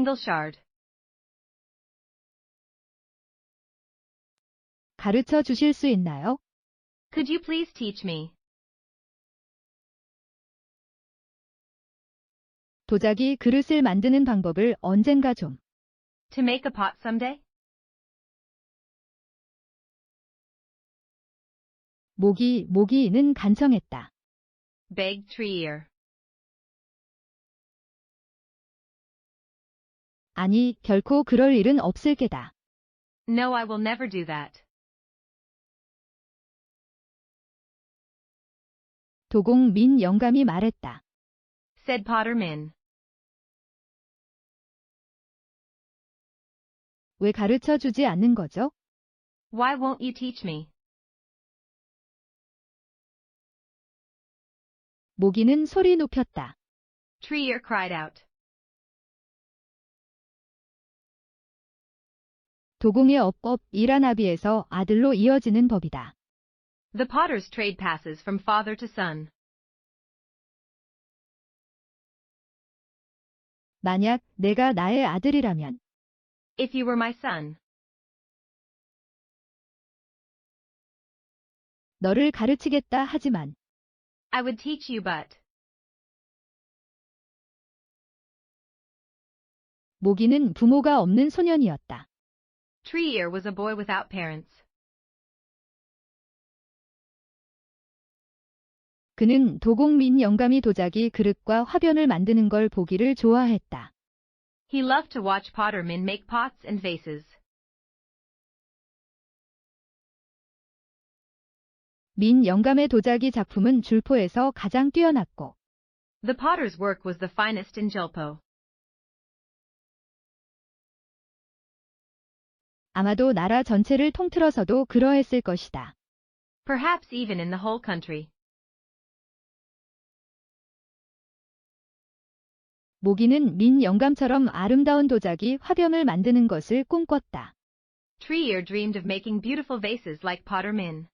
single shard. 가르쳐 주실 수 있나요? Could you please teach me? 도자기 그릇을 만드는 방법을 언젠가 좀. To make a pot someday? 모기는 간청했다. Begged Tree Ear. 아니, 결코 그럴 일은 없을 게다. No, I will never do that. 도공 민 영감이 말했다. Said Potter Min. 왜 가르쳐 주지 않는 거죠? Why won't you teach me? 모기는 소리 높였다. Tree Ear cried out. 도공의 업법 일하나비에서 아들로 이어지는 법이다. The potter's trade passes from father to son. 만약 내가 나의 아들이라면 If you were my son, 너를 가르치겠다 하지만 I would teach you but. 모기는 부모가 없는 소년이었다. Tree Ear was a boy without parents. 그는 도공 민 영감이 도자기 그릇과 화변을 만드는 걸 보기를 좋아했다. He loved to watch Potter Min make pots and vases. 민 영감의 도자기 작품은 줄포에서 가장 뛰어났고 The potter's work was the finest in Julpo. 아마도 나라 전체를 통틀어서도 그러했을 것이다. Perhaps even in the whole country. 모기는 민 영감처럼 아름다운 도자기 화병을 만드는 것을 꿈꿨다. Tree Ear dreamed of making beautiful vases like Potter Min.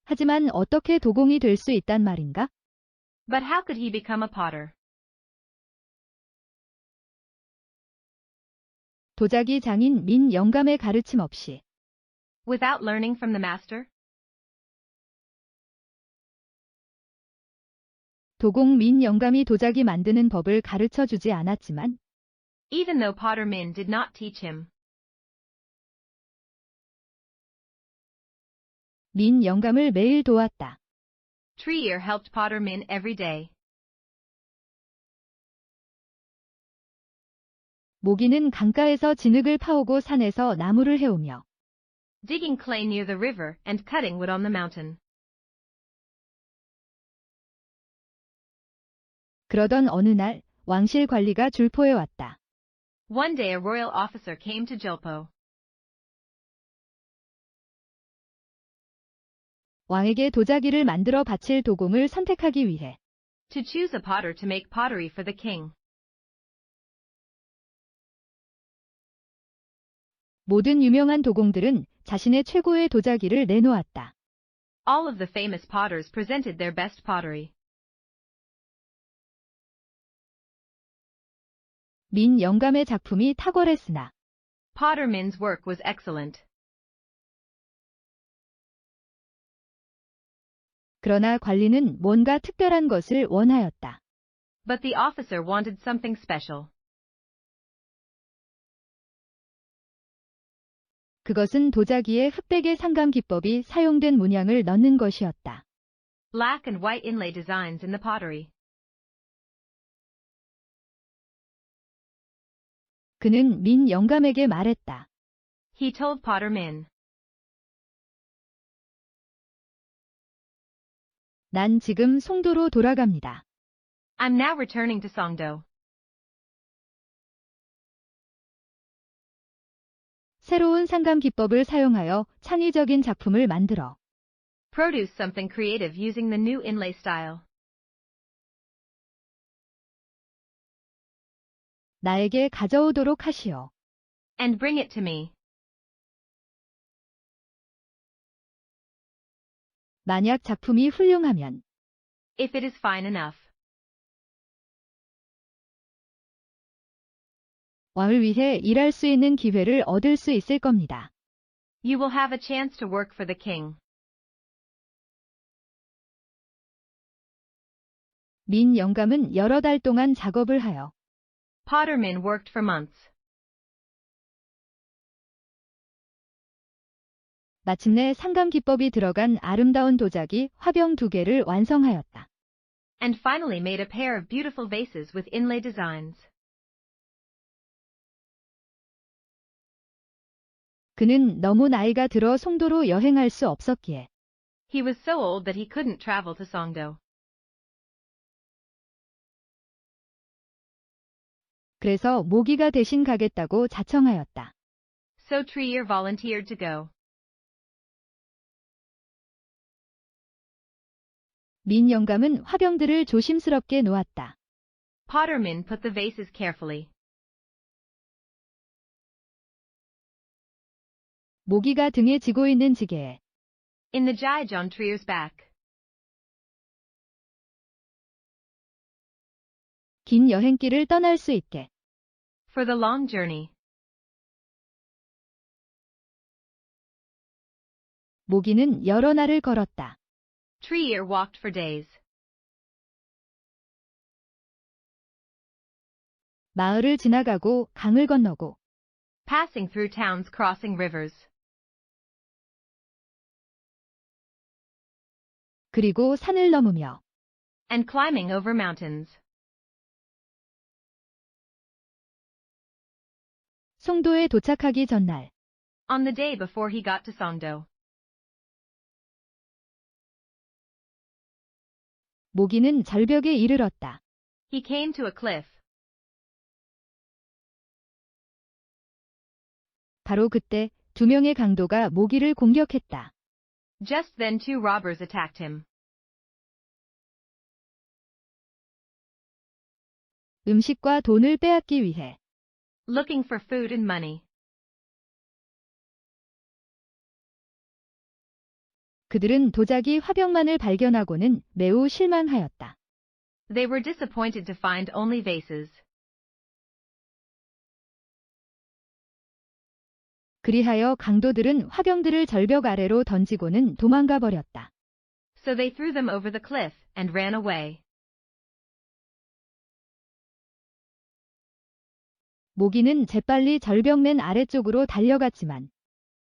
하지만 어떻게 도공이 될 수 있단 말인가? But how could he become a potter? 도자기 장인 민 영감의 가르침 없이 Without learning from the master? 도공 민 영감이 도자기 만드는 법을 가르쳐 주지 않았지만 Even though Potter Min did not teach him. 민 영감을 매일 도왔다. Tree Ear helped Potter Min every day. 모기는 강가에서 진흙을 파오고 산에서 나무를 해오며 Digging clay near the river and cutting wood on the mountain. 그러던 어느 날 왕실 관리가 줄포에 왔다. One day a royal officer came to Julpo. 왕에게 도자기를 만들어 바칠 도공을 선택하기 위해 To choose a potter to make pottery for the king. 모든 유명한 도공들은 자신의 최고의 도자기를 내놓았다. All of the famous potters presented their best pottery. 민 영감의 작품이 탁월했으나 Potter Min's work was excellent. 그러나 관리는 뭔가 특별한 것을 원하였다. But the officer wanted something special. 그것은 도자기에 흑백의 상감 기법이 사용된 문양을 넣는 것이었다. Black and white inlay designs in the pottery. 그는 민 영감에게 말했다. He told Potter Min. 난 지금 송도로 돌아갑니다. I'm now returning to Songdo. 새로운 상감 기법을 사용하여 창의적인 작품을 만들어 Produce something creative using the new inlay style. 나에게 가져오도록 하시오. And bring it to me. 만약 작품이 훌륭하면 If it is fine enough. 왕을 위해 일할 수 있는 기회를 얻을 수 있을 겁니다. You will have a chance to work for the king. 민 영감은 여러 달 동안 작업을 하여 Potterman worked for months. 마침내 상감 기법이 들어간 아름다운 도자기 화병 2개를 완성하였다. And finally made a pair of beautiful vases with inlay designs. 그는 너무 나이가 들어 송도로 여행할 수 없었기에 He was so old that he couldn't travel to Songdo. 그래서 모기가 대신 가겠다고 자청하였다. So Trier volunteered to go. 민 영감은 화병들을 조심스럽게 놓았다. Potterman put the vases carefully. 모기가 등에 지고 있는 지게에 In the jige on Trier's back. 긴 여행길을 떠날 수 있게 For the long journey. 모기는 여러 날을 걸었다. Trier walked for days. 마을을 지나가고 강을 건너고 Passing through towns, crossing rivers. 그리고 산을 넘으며 And climbing over mountains. 송도에 도착하기 전날 On the day before he got to Songdo. 모기는 절벽에 이르렀다. He came to a cliff. 바로 그때 2명의 강도가 모기를 공격했다. Just then 2 robbers attacked him. 음식과 돈을 빼앗기 위해 Looking for food and money. 그들은 도자기 화병만을 발견하고는 매우 실망하였다. They were disappointed to find only vases. 그리하여 강도들은 화병들을 절벽 아래로 던지고는 도망가 버렸다. So they threw them over the cliff and ran away. 모기는 재빨리 절벽 맨 아래쪽으로 달려갔지만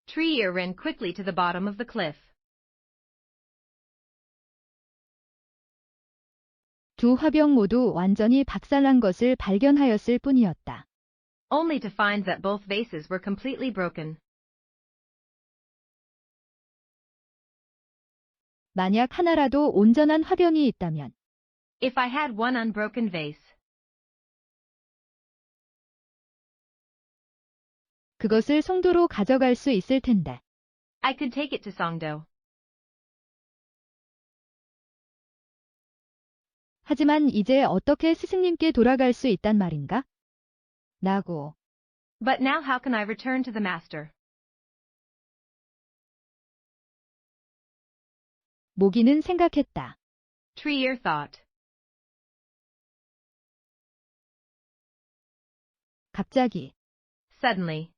Trier ran quickly to the bottom of the cliff. 2 화병 모두 완전히 박살난 것을 발견하였을 뿐이었다. Only to find that both vases were completely broken. 만약 하나라도 온전한 화병이 있다면 If I had one unbroken vase, 그것을 송도로 가져갈 수 있을 텐데. I could take it to Songdo. 하지만 이제 어떻게 스승님께 돌아갈 수 있단 말인가? 라고 But now how can I return to the master? 모기는 생각했다. Trier thought. 갑자기 Suddenly,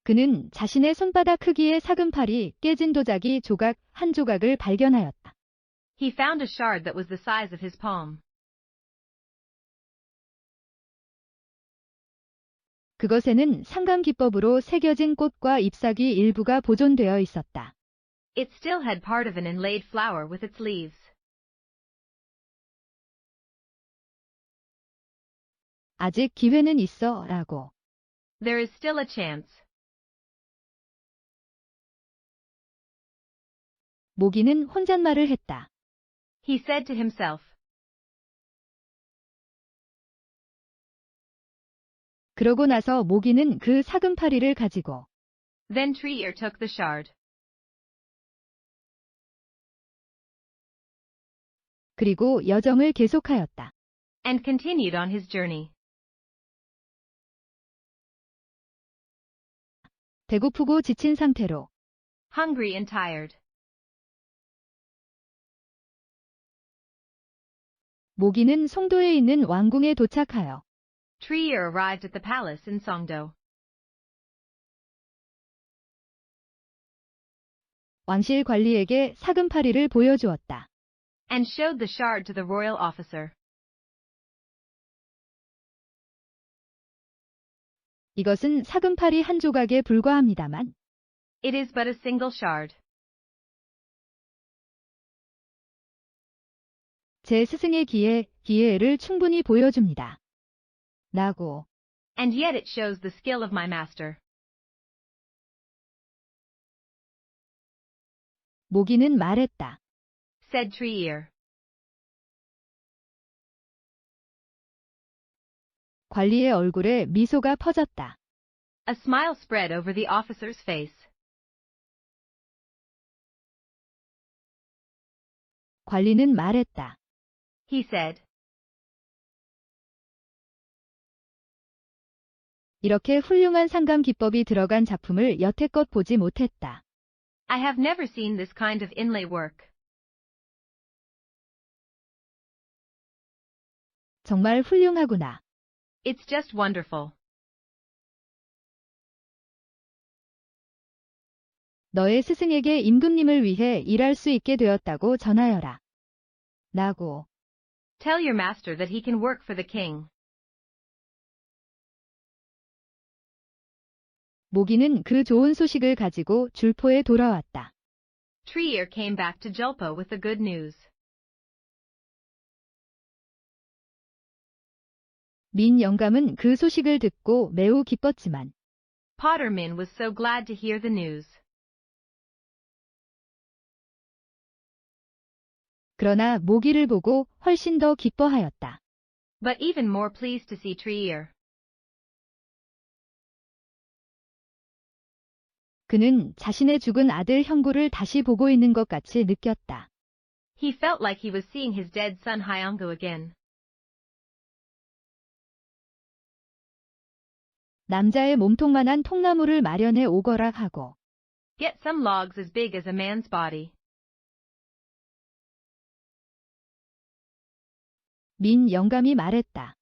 그는 자신의 손바닥 크기의 사금팔이 깨진 도자기 조각 한 조각을 발견하였다. he found a shard that was the size of his palm. 그것에는 상감 기법으로 새겨진 꽃과 잎사귀 일부가 보존되어 있었다. It still had part of an inlaid flower with its leaves. 아직 기회는 있어 라고 There is still a chance. 모기는 혼잣말을 했다. He said to himself. 그러고 나서 모기는 그 사금파리를 가지고 Then Trier took the shard. 그리고 여정을 계속하였다. And continued on his journey. 배고프고 지친 상태로 Hungry and tired. 모기는 송도에 있는 왕궁에 도착하여 Tree-ear arrived at the palace in Songdo. 왕실 관리에게 사금파리를 보여주었다. And showed the shard to the royal officer. 이것은 사금파리 한 조각에 불과합니다만 It is but a single shard. 제 스승의 기회를 충분히 보여줍니다. 라고 And yet it shows the skill of my master. 모기는 말했다. Said Tree-ear. 관리의 얼굴에 미소가 퍼졌다. A smile spread over the officer's face. 관리는 말했다. He said. 이렇게 훌륭한 상감 기법이 들어간 작품을 여태껏 보지 못했다. I have never seen this kind of inlay work. 정말 훌륭하구나. It's just wonderful. 너의 스승에게 임금님을 위해 일할 수 있게 되었다고 전하여라. 라고 Tell your master that he can work for the king. 모기는 그 좋은 소식을 가지고 줄포에 돌아왔다. Tree-ear came back to Julpo with the good news. 민 영감은 그 소식을 듣고 매우 기뻤지만 Potterman was so glad to hear the news. 그러나 모기를 보고 훨씬 더 기뻐하였다. But even more pleased to see Tree-ear. 그는 자신의 죽은 아들 형구를 다시 보고 있는 것 같이 느꼈다. He felt like he was seeing his dead son Hyanggu again. 남자의 몸통만한 통나무를 마련해 오거라 하고 Get some logs as big as a man's body. 민 영감이 말했다.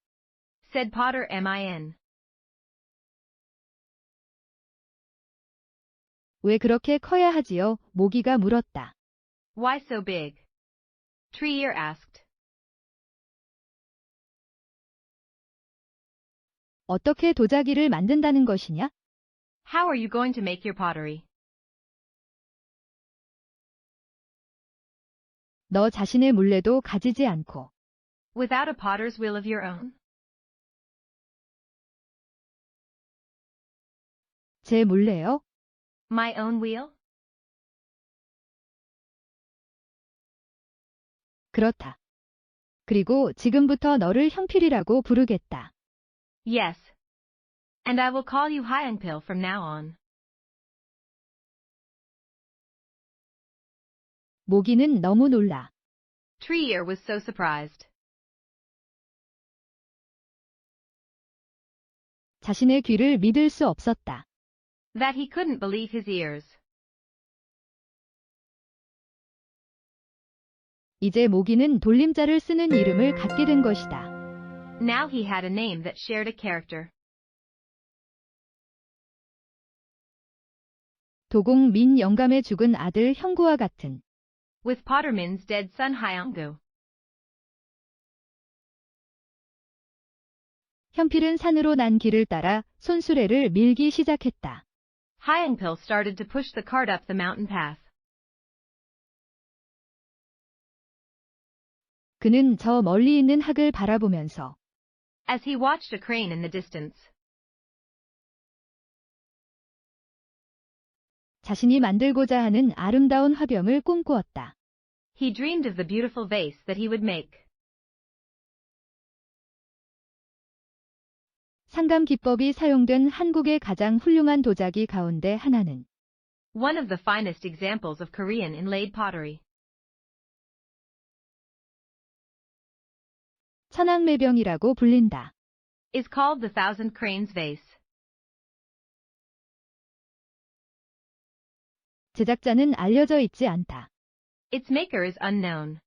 Said Potter Min. 왜 그렇게 커야 하지요? 모기가 물었다. Why so big? Tree-ear asked. 어떻게 도자기를 만든다는 것이냐? How are you going to make your pottery? 너 자신의 물레도 가지지 않고 Without a potter's wheel of your own? 제 물레요? My own wheel? 그렇다. 그리고 지금부터 너를 형필이라고 부르겠다. Yes. And I will call you Hyangpil from now on. 모기는 너무 놀라. Tree-ear was so surprised. 자신의 귀를 믿을 수 없었다. That he couldn't believe his ears. 이제 모기는 돌림자를 쓰는 이름을 갖게 된 것이다. Now he had a name that shared a character. 도공 민 영감의 죽은 아들 형구와 같은 With Potterman's dead son Hyanggu. 현필은 산으로 난 길을 따라 손수레를 밀기 시작했다. Hyangpil started to push the cart up the mountain path. 그는 저 멀리 있는 학을 바라보면서 As he watched a crane in the distance. 자신이 만들고자 하는 아름다운 화병을 꿈꾸었다. He dreamed of the beautiful vase that he would make. 상감 기법이 사용된 한국의 가장 훌륭한 도자기 가운데 하나는 One of the finest examples of Korean inlaid pottery. 천왕매병이라고 불린다. Is called the Thousand Cranes Vase. 제작자는 알려져 있지 않다. Its maker is unknown.